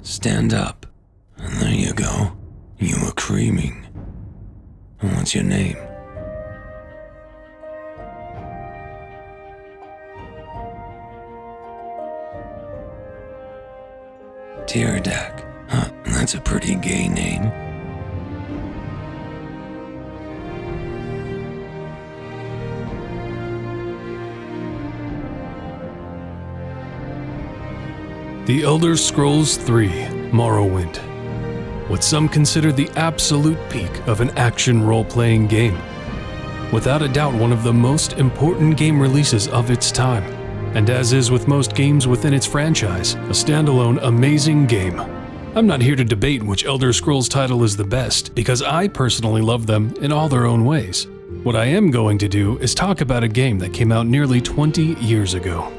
Stand up. And there you go. You were creaming. And what's your name? Teardak. Huh, that's a pretty gay name. The Elder Scrolls III: Morrowind. What some consider the absolute peak of an action role-playing game. Without a doubt one of the most important game releases of its time, and as is with most games within its franchise, a standalone amazing game. I'm not here to debate which Elder Scrolls title is the best, because I personally love them in all their own ways. What I am going to do is talk about a game that came out nearly 20 years ago.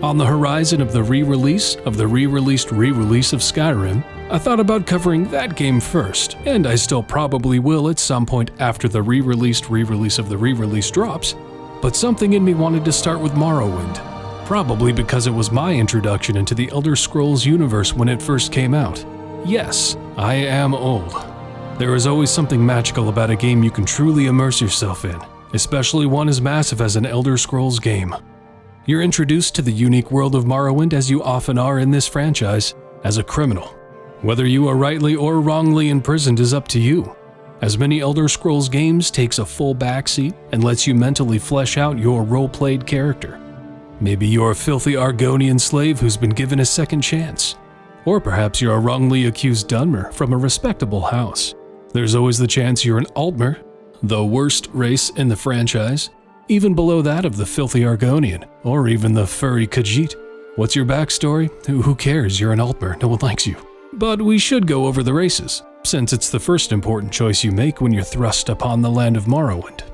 On the horizon of the re-release of the re-released re-release of Skyrim, I thought about covering that game first, and I still probably will at some point after the re-released re-release of the re-release drops, but something in me wanted to start with Morrowind, probably because it was my introduction into the Elder Scrolls universe when it first came out. Yes, I am old. There is always something magical about a game you can truly immerse yourself in, especially one as massive as an Elder Scrolls game. You're introduced to the unique world of Morrowind, as you often are in this franchise, as a criminal. Whether you are rightly or wrongly imprisoned is up to you. As many Elder Scrolls games takes a full backseat and lets you mentally flesh out your role-played character. Maybe you're a filthy Argonian slave who's been given a second chance. Or perhaps you're a wrongly accused Dunmer from a respectable house. There's always the chance you're an Altmer, the worst race in the franchise, even below that of the filthy Argonian, or even the furry Khajiit. What's your backstory? Who cares? You're an Altmer, no one likes you. But we should go over the races, since it's the first important choice you make when you're thrust upon the land of Morrowind.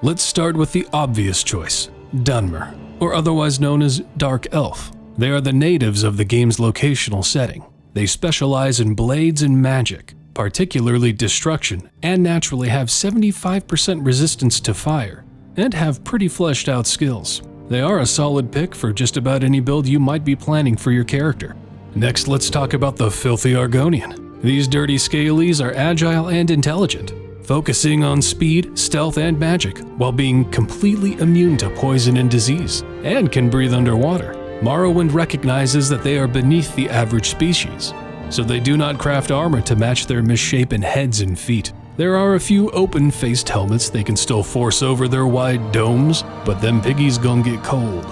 Let's start with the obvious choice, Dunmer, or otherwise known as Dark Elf. They are the natives of the game's locational setting. They specialize in blades and magic, particularly destruction, and naturally have 75% resistance to fire, and have pretty fleshed out skills. They are a solid pick for just about any build you might be planning for your character. Next, let's talk about the filthy Argonian. These dirty scalies are agile and intelligent, focusing on speed, stealth, and magic, while being completely immune to poison and disease, and can breathe underwater. Morrowind recognizes that they are beneath the average species, so they do not craft armor to match their misshapen heads and feet. There are a few open-faced helmets they can still force over their wide domes, but them piggies gon' get cold.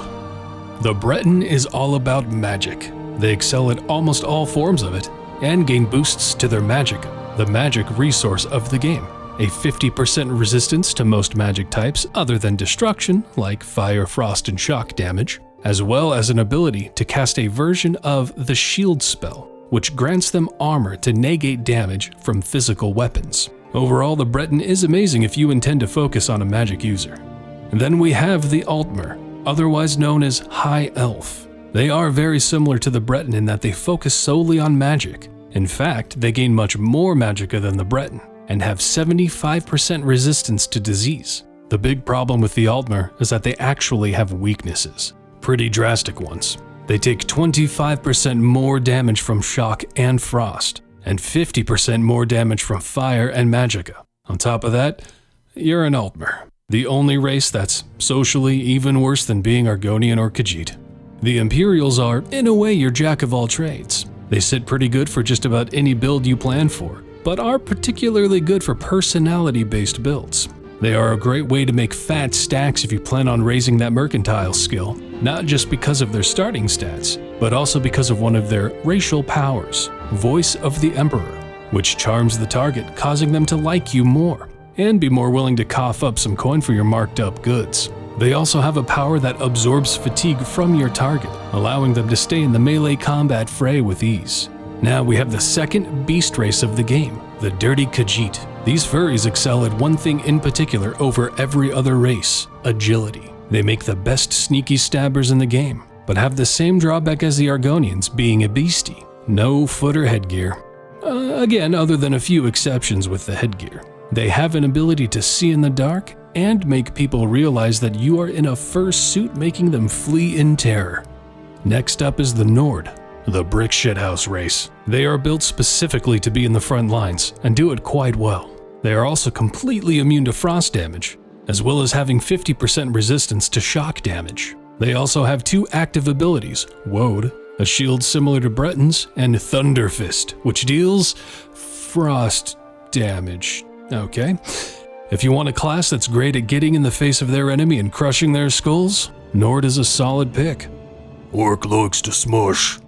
The Breton is all about magic. They excel at almost all forms of it, and gain boosts to their magic, the magic resource of the game. A 50% resistance to most magic types other than destruction, like fire, frost, and shock damage, as well as an ability to cast a version of the shield spell, which grants them armor to negate damage from physical weapons. Overall, the Breton is amazing if you intend to focus on a magic user. And then we have the Altmer, otherwise known as High Elf. They are very similar to the Breton in that they focus solely on magic. In fact, they gain much more magicka than the Breton, and have 75% resistance to disease. The big problem with the Altmer is that they actually have weaknesses. Pretty drastic ones. They take 25% more damage from shock and frost, and 50% more damage from fire and magicka. On top of that, you're an Altmer, the only race that's socially even worse than being Argonian or Khajiit. The Imperials are, in a way, your jack of all trades. They sit pretty good for just about any build you plan for, but are particularly good for personality-based builds. They are a great way to make fat stacks if you plan on raising that mercantile skill, not just because of their starting stats, but also because of one of their racial powers, Voice of the Emperor, which charms the target, causing them to like you more, and be more willing to cough up some coin for your marked up goods. They also have a power that absorbs fatigue from your target, allowing them to stay in the melee combat fray with ease. Now we have the second beast race of the game, the Dirty Khajiit. These furries excel at one thing in particular over every other race: agility. They make the best sneaky stabbers in the game, but have the same drawback as the Argonians, being a beastie. No foot or headgear. Again, other than a few exceptions with the headgear. They have an ability to see in the dark and make people realize that you are in a fur suit, making them flee in terror. Next up is the Nord, the brick shithouse race. They are built specifically to be in the front lines and do it quite well. They are also completely immune to frost damage, as well as having 50% resistance to shock damage. They also have 2 active abilities, Woad, a shield similar to Breton's, and Thunderfist, which deals frost damage. Okay. If you want a class that's great at getting in the face of their enemy and crushing their skulls, Nord is a solid pick. Orc likes to smush.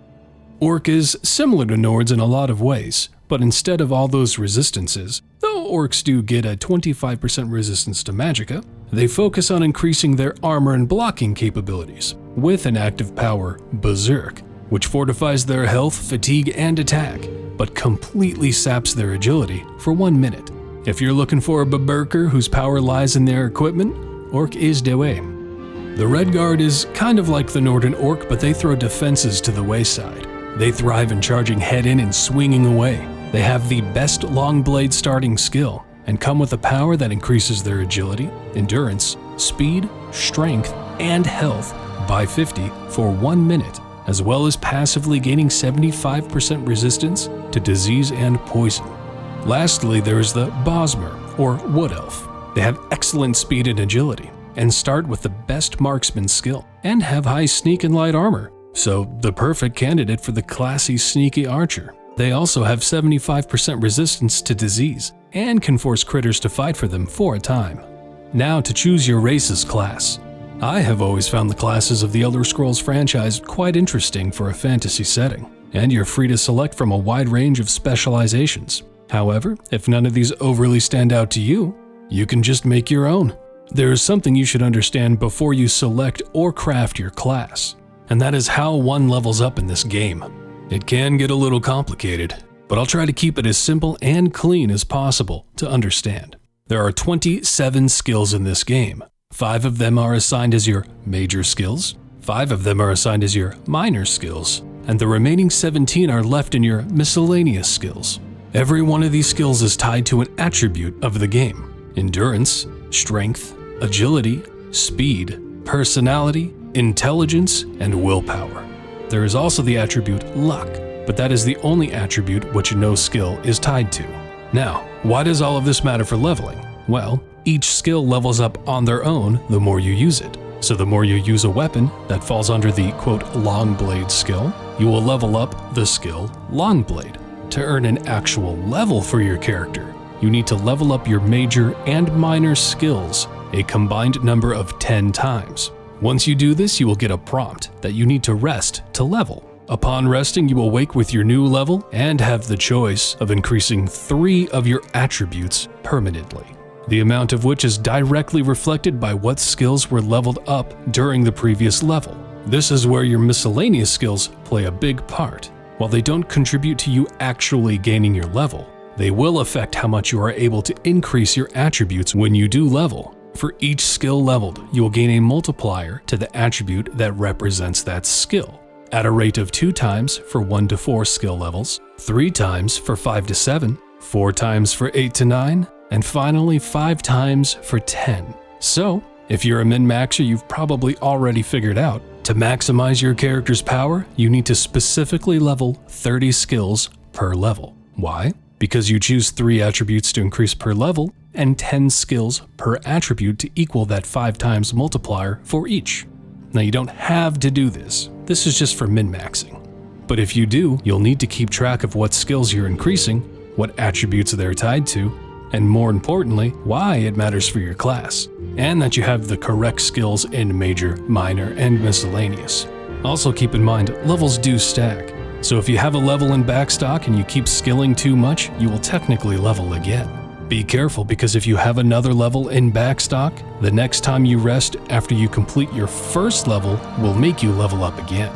Orc is similar to Nords in a lot of ways, but instead of all those resistances, though orcs do get a 25% resistance to magicka, they focus on increasing their armor and blocking capabilities, with an active power, Berserk, which fortifies their health, fatigue, and attack, but completely saps their agility for 1 minute. If you're looking for a berserker whose power lies in their equipment, Orc is the way. The Red Guard is kind of like the Northern Orc, but they throw defenses to the wayside. They thrive in charging head in and swinging away. They have the best long blade starting skill, and come with a power that increases their agility, endurance, speed, strength, and health by 50 for 1 minute, as well as passively gaining 75% resistance to disease and poison. Lastly, there is the Bosmer, or Wood Elf. They have excellent speed and agility, and start with the best marksman skill, and have high sneak and light armor, so the perfect candidate for the classy sneaky archer. They also have 75% resistance to disease, and can force critters to fight for them for a time. Now to choose your race's class. I have always found the classes of the Elder Scrolls franchise quite interesting for a fantasy setting, and you're free to select from a wide range of specializations. However, if none of these overly stand out to you, you can just make your own. There is something you should understand before you select or craft your class, and that is how one levels up in this game. It can get a little complicated, but I'll try to keep it as simple and clean as possible to understand. There are 27 skills in this game. 5 of them are assigned as your major skills, 5 of them are assigned as your minor skills, and the remaining 17 are left in your miscellaneous skills. Every one of these skills is tied to an attribute of the game: endurance, strength, agility, speed, personality, intelligence, and willpower. There is also the attribute luck, but that is the only attribute which no skill is tied to. Now, why does all of this matter for leveling? Well, each skill levels up on their own the more you use it. So the more you use a weapon that falls under the quote long blade skill, you will level up the skill long blade. To earn an actual level for your character, you need to level up your major and minor skills a combined number of 10 times. Once you do this, you will get a prompt that you need to rest to level. Upon resting, you will wake with your new level and have the choice of increasing 3 of your attributes permanently, the amount of which is directly reflected by what skills were leveled up during the previous level. This is where your miscellaneous skills play a big part. While they don't contribute to you actually gaining your level, they will affect how much you are able to increase your attributes when you do level. For each skill leveled, you will gain a multiplier to the attribute that represents that skill, at a rate of 2 times for 1 to 4 skill levels, 3 times for 5 to 7, 4 times for 8 to 9, and finally 5 times for 10. So, if you're a min-maxer, you've probably already figured out, to maximize your character's power, you need to specifically level 30 skills per level. Why? Because you choose 3 attributes to increase per level, and 10 skills per attribute to equal that 5 times multiplier for each. Now you don't have to do this. This is just for min-maxing. But if you do, you'll need to keep track of what skills you're increasing, what attributes they're tied to, and more importantly, why it matters for your class, and that you have the correct skills in major, minor, and miscellaneous. Also keep in mind, levels do stack, so if you have a level in backstock and you keep skilling too much, you will technically level again. Be careful, because if you have another level in backstock, the next time you rest after you complete your first level will make you level up again.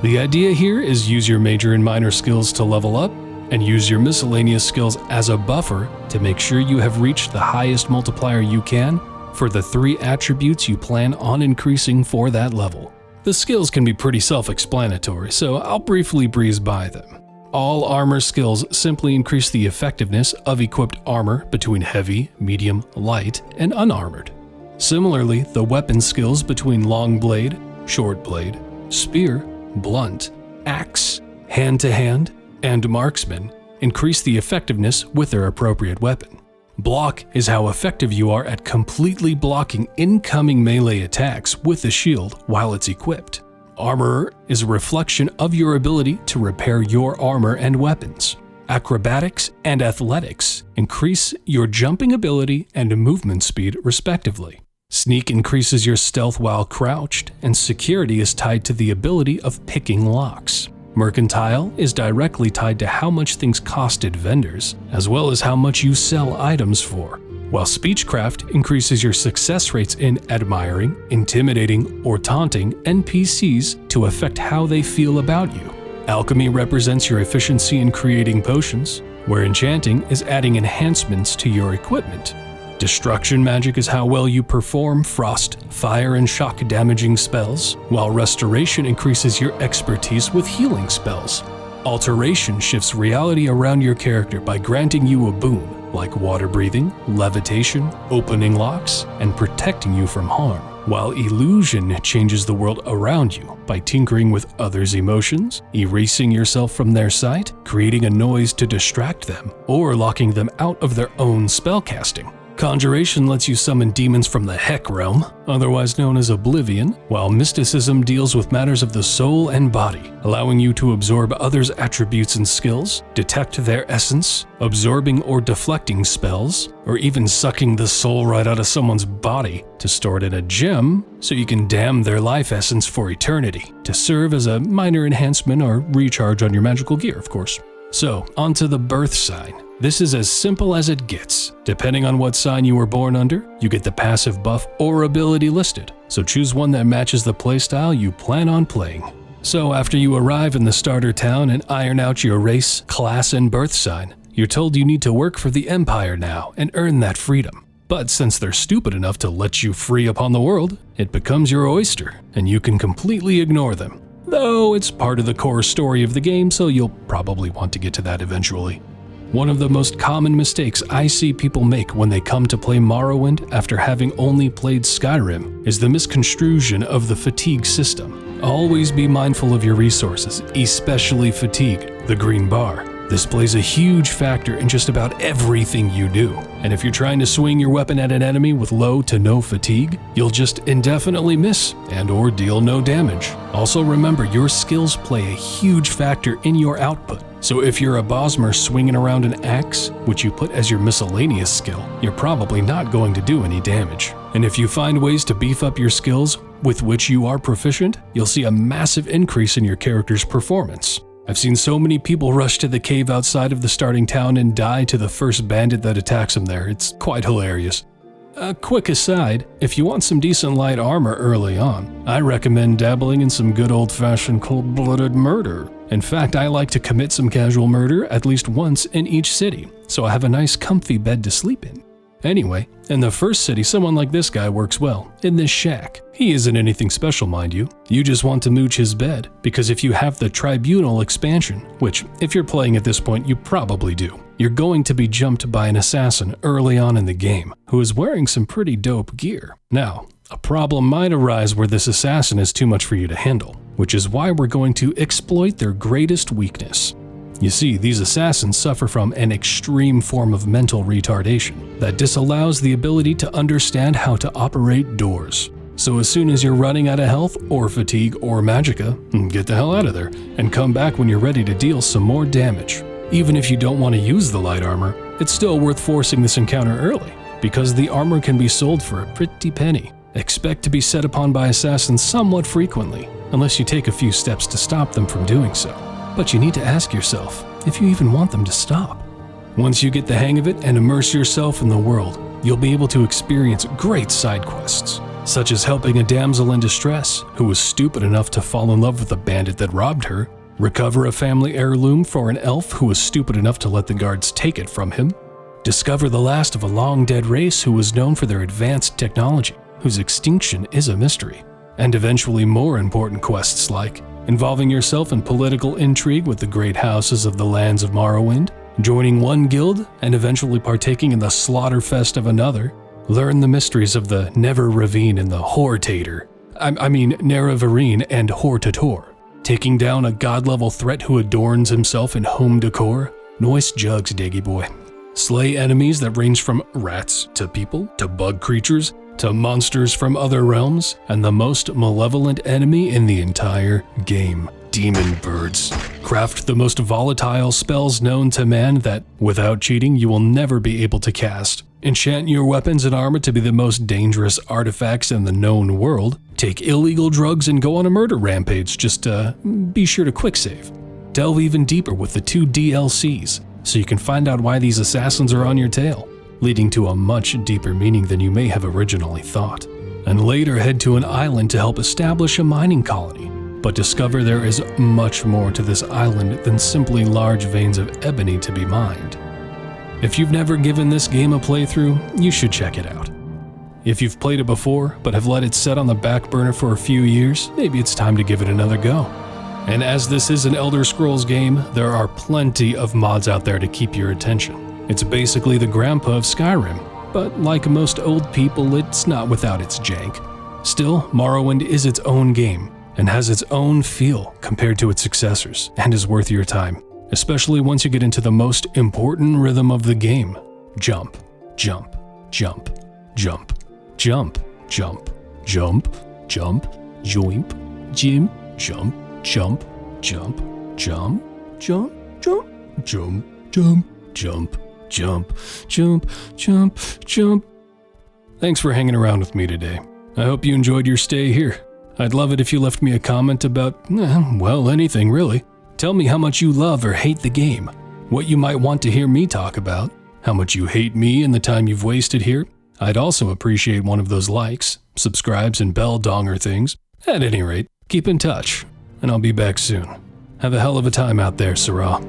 The idea here is use your major and minor skills to level up, and use your miscellaneous skills as a buffer to make sure you have reached the highest multiplier you can for the 3 attributes you plan on increasing for that level. The skills can be pretty self-explanatory, so I'll briefly breeze by them. All armor skills simply increase the effectiveness of equipped armor between heavy, medium, light, and unarmored. Similarly, the weapon skills between long blade, short blade, spear, blunt, axe, hand-to-hand, and marksman increase the effectiveness with their appropriate weapon. Block is how effective you are at completely blocking incoming melee attacks with the shield while it's equipped. Armor is a reflection of your ability to repair your armor and weapons. Acrobatics and athletics increase your jumping ability and movement speed respectively. Sneak increases your stealth while crouched, and security is tied to the ability of picking locks. Mercantile is directly tied to how much things cost at vendors, as well as how much you sell items for, while speechcraft increases your success rates in admiring, intimidating, or taunting NPCs to affect how they feel about you. Alchemy represents your efficiency in creating potions, where enchanting is adding enhancements to your equipment. Destruction magic is how well you perform frost, fire, and shock damaging spells, while restoration increases your expertise with healing spells. Alteration shifts reality around your character by granting you a boon, like water breathing, levitation, opening locks, and protecting you from harm, while illusion changes the world around you by tinkering with others' emotions, erasing yourself from their sight, creating a noise to distract them, or locking them out of their own spellcasting. Conjuration lets you summon demons from the Heck realm, otherwise known as Oblivion, while mysticism deals with matters of the soul and body, allowing you to absorb others' attributes and skills, detect their essence, absorbing or deflecting spells, or even sucking the soul right out of someone's body to store it in a gem so you can damn their life essence for eternity, to serve as a minor enhancement or recharge on your magical gear, of course. So, onto the birth sign. This is as simple as it gets. Depending on what sign you were born under, you get the passive buff or ability listed, so choose one that matches the playstyle you plan on playing. So after you arrive in the starter town and iron out your race, class, and birth sign, you're told you need to work for the Empire now and earn that freedom. But since they're stupid enough to let you free upon the world, it becomes your oyster, and you can completely ignore them. Though it's part of the core story of the game, so you'll probably want to get to that eventually. One of the most common mistakes I see people make when they come to play Morrowind after having only played Skyrim is the misconstruction of the fatigue system. Always be mindful of your resources, especially fatigue, the green bar. This plays a huge factor in just about everything you do, and if you're trying to swing your weapon at an enemy with low to no fatigue, you'll just indefinitely miss and/or deal no damage. Also remember, your skills play a huge factor in your output. So if you're a Bosmer swinging around an axe, which you put as your miscellaneous skill, you're probably not going to do any damage. And if you find ways to beef up your skills with which you are proficient, you'll see a massive increase in your character's performance. I've seen so many people rush to the cave outside of the starting town and die to the first bandit that attacks them there. It's quite hilarious. A quick aside, if you want some decent light armor early on, I recommend dabbling in some good old-fashioned cold-blooded murder. In fact, I like to commit some casual murder at least once in each city, so I have a nice comfy bed to sleep in. Anyway, in the first city, someone like this guy works well, in this shack. He isn't anything special, mind you. You just want to mooch his bed, because if you have the Tribunal expansion, which if you're playing at this point you probably do, you're going to be jumped by an assassin early on in the game, who is wearing some pretty dope gear. Now, a problem might arise where this assassin is too much for you to handle, which is why we're going to exploit their greatest weakness. You see, these assassins suffer from an extreme form of mental retardation that disallows the ability to understand how to operate doors. So as soon as you're running out of health or fatigue or magicka, get the hell out of there and come back when you're ready to deal some more damage. Even if you don't want to use the light armor, it's still worth forcing this encounter early, because the armor can be sold for a pretty penny. Expect to be set upon by assassins somewhat frequently, unless you take a few steps to stop them from doing so. But you need to ask yourself if you even want them to stop. Once you get the hang of it and immerse yourself in the world, you'll be able to experience great side quests, such as helping a damsel in distress who was stupid enough to fall in love with a bandit that robbed her, recover a family heirloom for an elf who was stupid enough to let the guards take it from him, discover the last of a long-dead race who was known for their advanced technology, whose extinction is a mystery, and eventually more important quests like involving yourself in political intrigue with the great houses of the lands of Morrowind, joining one guild and eventually partaking in the slaughterfest of another, learn the mysteries of the Never Ravine and the Hortator. Nerevarine and Hortator. Taking down a god-level threat who adorns himself in home decor? Noise jugs, Diggy boy. Slay enemies that range from rats to people to bug creatures to monsters from other realms, and the most malevolent enemy in the entire game, demon birds. Craft the most volatile spells known to man that, without cheating, you will never be able to cast. Enchant your weapons and armor to be the most dangerous artifacts in the known world. Take illegal drugs and go on a murder rampage, just be sure to quick save. Delve even deeper with the 2 DLCs, so you can find out why these assassins are on your tail, leading to a much deeper meaning than you may have originally thought. And later head to an island to help establish a mining colony, but discover there is much more to this island than simply large veins of ebony to be mined. If you've never given this game a playthrough, you should check it out. If you've played it before, but have let it set on the back burner for a few years, maybe it's time to give it another go. And as this is an Elder Scrolls game, there are plenty of mods out there to keep your attention. It's basically the grandpa of Skyrim, but like most old people, it's not without its jank. Still, Morrowind is its own game, and has its own feel compared to its successors, and is worth your time, especially once you get into the most important rhythm of the game. Jump, jump, jump, jump, jump, jump, jump, jump, joimp, jim, jump, jump, jump, jump, jump, jump, jump, jump, jump, jump, jump, jump, jump. Thanks for hanging around with me today. I hope you enjoyed your stay here. I'd love it if you left me a comment about, well, anything really. Tell me how much you love or hate the game, what you might want to hear me talk about, how much you hate me and the time you've wasted here. I'd also appreciate one of those likes, subscribes, and bell donger things. At any rate, keep in touch, and I'll be back soon. Have a hell of a time out there, Sarah.